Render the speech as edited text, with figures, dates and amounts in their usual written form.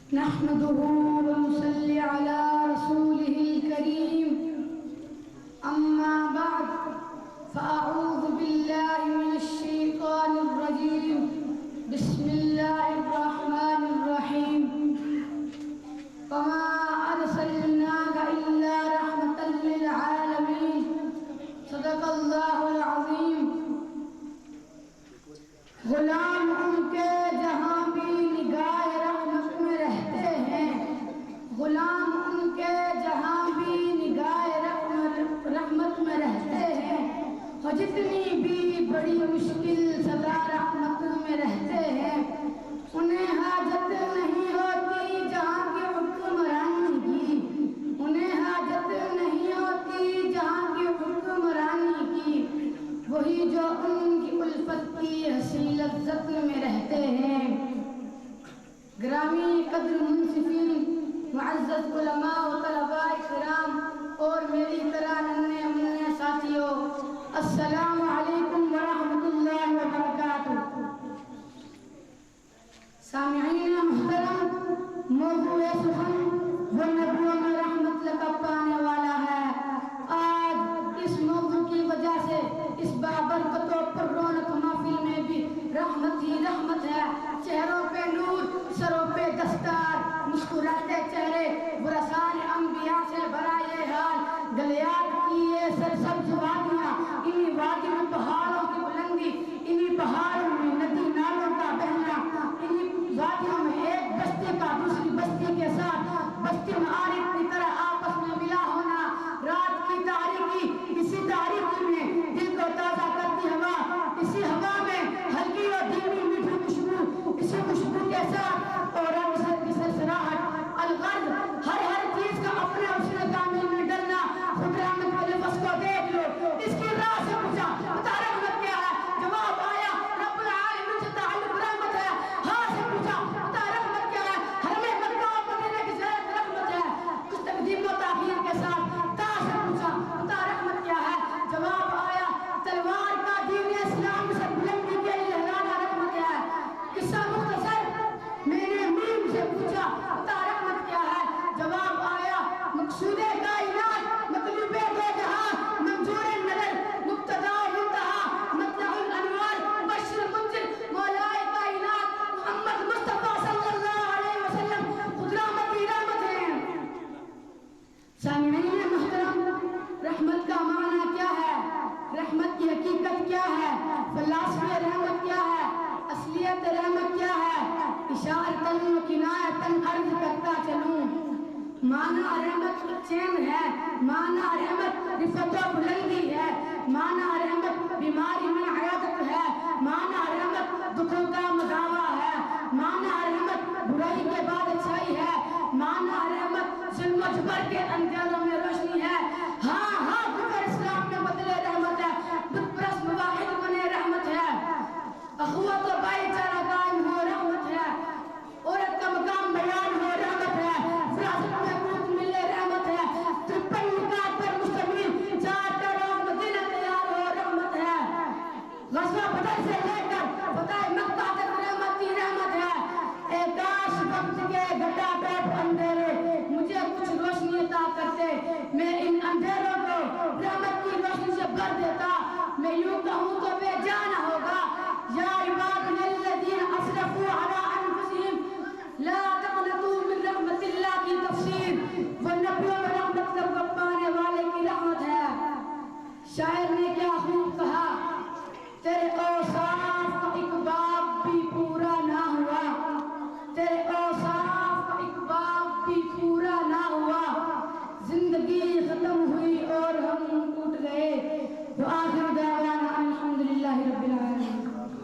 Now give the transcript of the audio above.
نحمده ونصلي على رسوله الكريم أما بعد فأعوذ بالله من الشيطان الرجيم بسم الله الرحمن الرحيم وما أرسلناك إلا رحمة للعالمين صدق الله العظيم غلام ان کے جہاں بھی نگاہ رحمت میں رہتے ہیں غلام ان کے جہاں بھی نگاہ رحمت میں رہتے ہیں اور جتنی بھی بڑی مشکل سزا رحمت میں رہتے ہیں انہیں حاجت نہیں ہوتی جہاں کی حکمرانی کی انہیں حاجت نہیں ہوتی جہاں کی حکمرانی کی وہی جو ان کی الفت کی حسین لذت میں رہتے ہیں گرامی قدر منصفین معزز علماء و طلباء کرام اور میری طرح ننھے منھے ساتھیوں السلام علیکم ورحمۃ اللہ وبرکاتہ سامعین محترم موضوع سخن وہ نبیوں میں رحمت لقب پانے والا ہے آج اس موضوع کی وجہ سے اس بابرکت و پر رونق محفل میں بھی رحمت ہی رحمت ہے چہروں پہ نور سروں پہ دستار مسکراتے چہرے برسان انبیاء سے بھرا یہ حال گلیات کی یہ سرسبز وادیاں انہی وادیوں میں پہاڑوں کی بلندی انہی پہاڑوں میں ندی نالوں کا بہنا انہی وادیوں میں ایک بستی کا دوسری بستی کے ساتھ بستی معارف کی طرح آپس میں ملا ہونا رات کی تاریکی اسی تاریکی میں دل کو تازہ کرتی ہوا اسی ہوا میں ہلکی اور دھیمی میٹھی خوشبو اسی خوشبو کے ساتھ اور رمضان کی سرسراہٹ الغرض ہر چیز کا اپنے حسن کامل میں ڈلنا خود رحمت کے لفظ کو دیکھ لو اس کی راہ سے پوچھا بتا رحمت کیا ہے جواب آیا رب العالمین سے تعلق رحمت ہے ہاں سے پوچھا بتا رحمت کیا ہے حرم مکہ و مدینہ کی زیارت رحمت ہے کچھ تقدیم و تاخیر کے ساتھ تا سے پوچھا بتا رحمت کیا ہے جواب آیا تلوار کا دین اسلام سے بلندی کے لیے لہرانا رحمت ہے قصہ مختصر میں نے میم سے پوچھا بتا رحمت کیا ہے جواب آیا مقصود کائنات مطلوب دو جہاں منظور نظر مبتدا و منتہا مطلع الانوار مبشر منذر مولا کائنات محمد مصطفیٰ صلی اللہ علیہ وسلم خود رحمت ہے سامعین محترم رحمت کا معنی کیا ہے رحمت کی حقیقت کیا ہے فلسفہ رحمت کیا ہے اصلیت رحمت کیا ہے اشارتاً و کنایتاً عرض کرتا چلوں معنی رحمت چین ہے معنی رحمت رفت و بلندی ہے معنی رحمت بیماری میں عیادت ہے معنی رحمت دکھوں کا مداوع ہے معنی رحمت برائی کے بعد اچھائی ہے معنی رحمت ظلم و جبر کے اندھیروں میں روشنی ہے ہاں کفر اسلام میں بدلے رحمت ہے بت پرست مواحد بنے رحمت ہے اخوت و بھائی چارہ قائم ہو رحمت ہے عورت کا مقام بیان ہو رحمت ہے فراست میں قوت ملے رحمت ہے ترپن نکات پر مستمل چار روز مدینہ تیار ہو رحمت ہے غزوہ بدر سے لے کر فتح مکہ تک رحمت کی رحمت ہے اے کاش وقت کے گھٹا بیٹھ اندھیرے مجھے کچھ روشنی عطا کرتے میں ان اندھیروں کو رحمت کی روشنی سے بھر دیتا میں یوں کہوں تو بے جان ہوگا یا عباد الذین اسرفوا علی